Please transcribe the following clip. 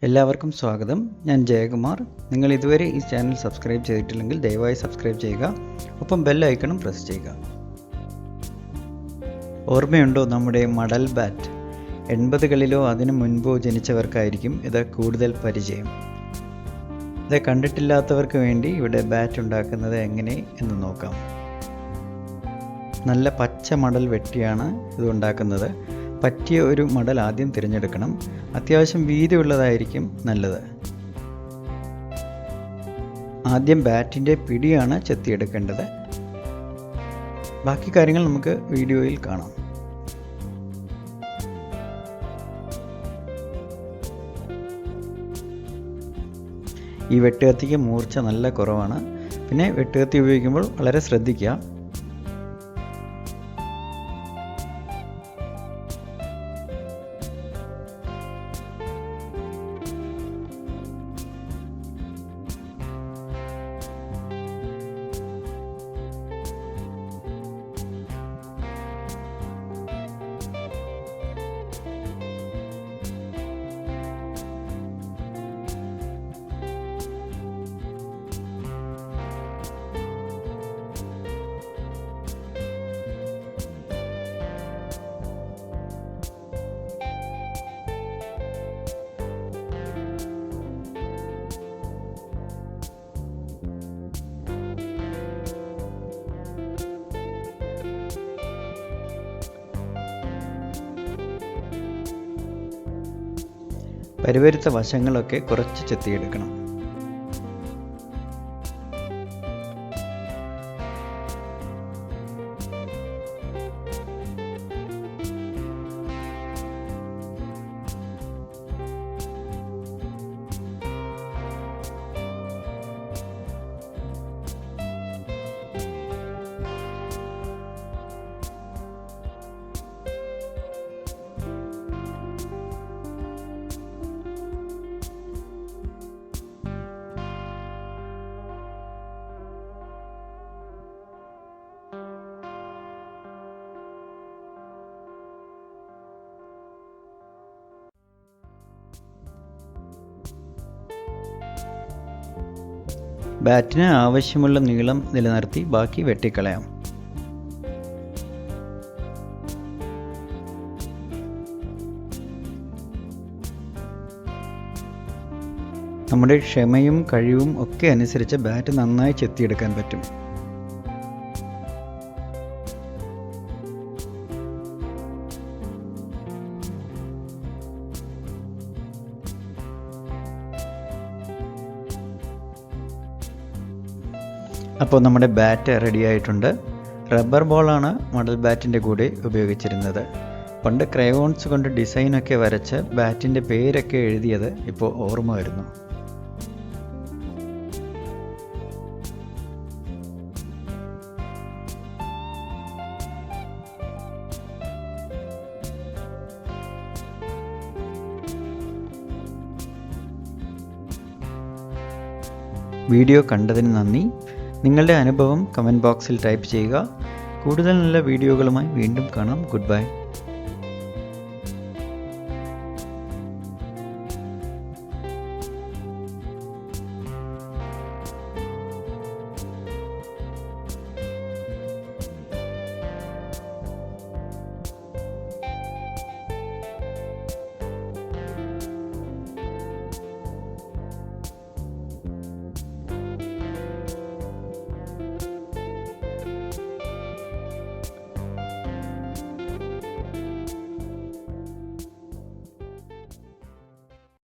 എല്ലാവർക്കും സ്വാഗതം. ഞാൻ ജയകുമാർ. നിങ്ങൾ ഇതുവരെ ഈ ചാനൽ സബ്സ്ക്രൈബ് ചെയ്തിട്ടില്ലെങ്കിൽ ദയവായി സബ്സ്ക്രൈബ് ചെയ്യുക. ഒപ്പം ബെൽ ഐക്കണും പ്രസ് ചെയ്യുക. ഓർമ്മയുണ്ടോ നമ്മുടെ മടൽ ബാറ്റ്? 80കളിലോ അതിനു മുൻപോ ജനിച്ചവർക്കായിരിക്കും ഇത് കൂടുതൽ പരിചയം. ഇത് കണ്ടിട്ടില്ലാത്തവർക്ക് വേണ്ടി ഇവിടെ ബാറ്റ് ഉണ്ടാക്കുന്നത് എങ്ങനെ എന്ന് നോക്കാം. നല്ല പച്ച മടൽ വെട്ടിയാണ് ഇത് ഉണ്ടാക്കുന്നത്. പറ്റിയ ഒരു മടൽ ആദ്യം തിരഞ്ഞെടുക്കണം. അത്യാവശ്യം വീതിയുള്ളതായിരിക്കും നല്ലത്. ആദ്യം ബാറ്റിൻ്റെ പിടിയാണ് ചെത്തിയെടുക്കേണ്ടത്. ബാക്കി കാര്യങ്ങൾ നമുക്ക് വീഡിയോയിൽ കാണാം. ഈ വെട്ടുകത്തിക്ക് മൂർച്ച നല്ല കുറവാണ്. പിന്നെ വെട്ടുകത്തി ഉപയോഗിക്കുമ്പോൾ വളരെ ശ്രദ്ധിക്കുക. പരുവരുത്ത വശങ്ങളൊക്കെ കുറച്ച് ചെത്തിയെടുക്കണം. ബാറ്റിന് ആവശ്യമുള്ള നീളം നിലനിർത്തി ബാക്കി വെട്ടിക്കളയാം. നമ്മുടെ ക്ഷമയും കഴിവും ഒക്കെ അനുസരിച്ച് ബാറ്റ് നന്നായി ചെത്തിയെടുക്കാൻ പറ്റും. അപ്പോൾ നമ്മുടെ ബാറ്റ് റെഡി ആയിട്ടുണ്ട്. റബ്ബർ ബോളാണ് മടൽ ബാറ്റിൻ്റെ കൂടെ ഉപയോഗിച്ചിരുന്നത്. പണ്ട് ക്രയോൺസ് കൊണ്ട് ഡിസൈനൊക്കെ വരച്ച് ബാറ്റിൻ്റെ പേരൊക്കെ എഴുതിയത് ഇപ്പോൾ ഓർമ്മ വരുന്നു. വീഡിയോ കണ്ടതിന് നന്ദി. നിങ്ങളുടെ അനുഭവം കമൻറ്റ് ബോക്സിൽ ടൈപ്പ് ചെയ്യുക. കൂടുതൽ നല്ല വീഡിയോകളുമായി വീണ്ടും കാണാം. Good bye.